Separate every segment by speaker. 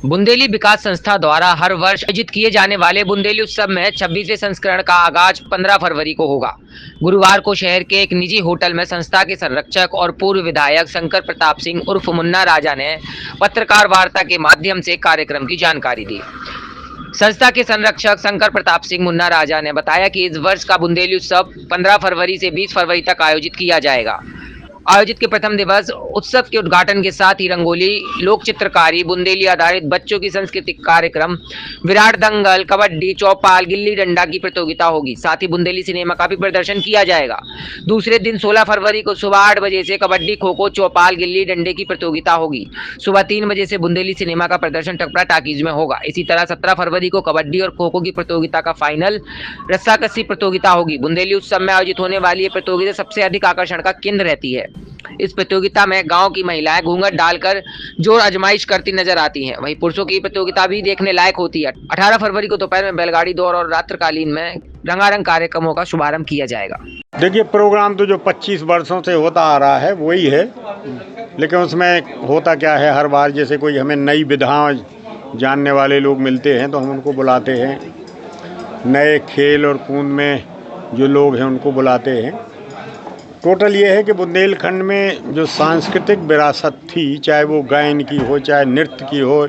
Speaker 1: बुंदेली विकास संस्था द्वारा हर वर्ष आयोजित किए जाने वाले बुंदेली उत्सव में 26वें संस्करण का आगाज 15 फरवरी को होगा। गुरुवार को शहर के एक निजी होटल में संस्था के संरक्षक और पूर्व विधायक शंकर प्रताप सिंह उर्फ मुन्ना राजा ने पत्रकार वार्ता के माध्यम से कार्यक्रम की जानकारी दी। संस्था के संरक्षक शंकर प्रताप सिंह मुन्ना राजा ने बताया कि इस वर्ष का बुंदेली उत्सव 15 फरवरी से 20 फरवरी तक आयोजित किया जाएगा। आयोजित के प्रथम दिवस उत्सव के उद्घाटन के साथ ही रंगोली, लोक चित्रकारी, बुंदेली आधारित बच्चों की सांस्कृतिक कार्यक्रम, विराट दंगल, कबड्डी, चौपाल, गिल्ली डंडा की प्रतियोगिता होगी। साथ ही बुंदेली सिनेमा का भी प्रदर्शन किया जाएगा। दूसरे दिन 16 फरवरी को सुबह 8 बजे से कबड्डी, खो खो, चौपाल, गिल्ली डंडे की प्रतियोगिता होगी। सुबह 3 बजे से बुंदेली सिनेमा का प्रदर्शन टकपड़ा टाकीज में होगा। इसी तरह 17 फरवरी को कबड्डी और खो खो की प्रतियोगिता का फाइनल रस्साकसी प्रतियोगिता होगी। बुंदेली उत्सव में आयोजित होने वाली ये प्रतियोगिता सबसे अधिक आकर्षण का केंद्र रहती है। इस प्रतियोगिता में गांव की महिलाएं घूंघट डालकर जोर आजमाइश करती नजर आती हैं। वहीं पुरुषों की प्रतियोगिता भी देखने लायक होती है। 18 फरवरी को दोपहर में बैलगाड़ी दौड़ और रात्रिकालीन में रंगारंग कार्यक्रमों का शुभारंभ किया जाएगा।
Speaker 2: देखिए, प्रोग्राम तो जो 25 वर्षों से होता आ रहा है वही है, लेकिन उसमें होता क्या है, हर बार जैसे कोई हमें नई विधाएं जानने वाले लोग मिलते हैं तो हम उनको बुलाते हैं। नए खेल और कूद में जो लोग हैं उनको बुलाते हैं। टोटल ये है कि बुंदेलखंड में जो सांस्कृतिक विरासत थी, चाहे वो गायन की हो, चाहे नृत्य की हो,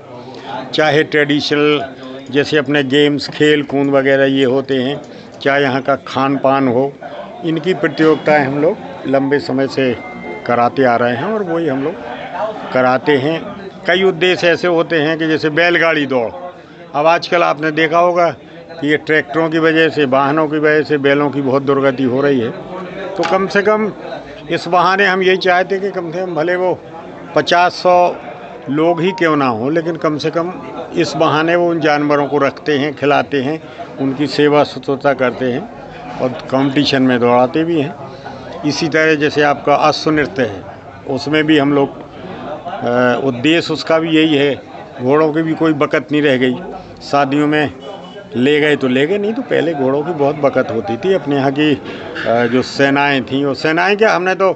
Speaker 2: चाहे ट्रेडिशनल जैसे अपने गेम्स, खेल कूद वगैरह ये होते हैं, चाहे यहाँ का खान पान हो, इनकी प्रतियोगिताएं हम लोग लंबे समय से कराते आ रहे हैं और वही हम लोग कराते हैं। कई उद्देश्य ऐसे होते हैं कि जैसे बैलगाड़ी दौड़, अब आजकल आपने देखा होगा कि ये ट्रैक्टरों की वजह से, वाहनों की वजह से बैलों की बहुत दुर्गति हो रही है। तो कम से कम इस बहाने हम यही चाहते कि कम से कम भले वो 50-100 लोग ही क्यों ना हो, लेकिन कम से कम इस बहाने वो उन जानवरों को रखते हैं, खिलाते हैं, उनकी सेवा शुश्रूषा करते हैं और कंपटीशन में दौड़ाते भी हैं। इसी तरह जैसे आपका अश्व नृत्य है, उसमें भी हम लोग उद्देश्य उसका भी यही है। घोड़ों की भी कोई बकत नहीं रह गई। शादियों में ले गए तो ले गए, नहीं तो पहले घोड़ों की बहुत बकत होती थी। अपने यहाँ की जो सेनाएं थीं, वो सेनाएं क्या, हमने तो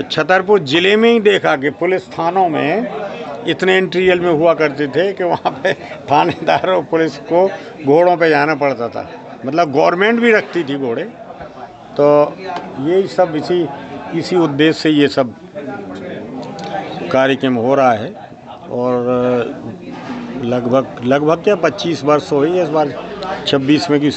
Speaker 2: छतरपुर ज़िले में ही देखा कि पुलिस थानों में इतने इंटीरियल में हुआ करते थे कि वहाँ पे थानेदार और पुलिस को घोड़ों पे जाना पड़ता था। मतलब गवर्नमेंट भी रखती थी घोड़े। तो यही सब इसी उद्देश्य से ये सब कार्यक्रम हो रहा है। और लगभग क्या 25 वर्ष हो गई इस बार 26 में की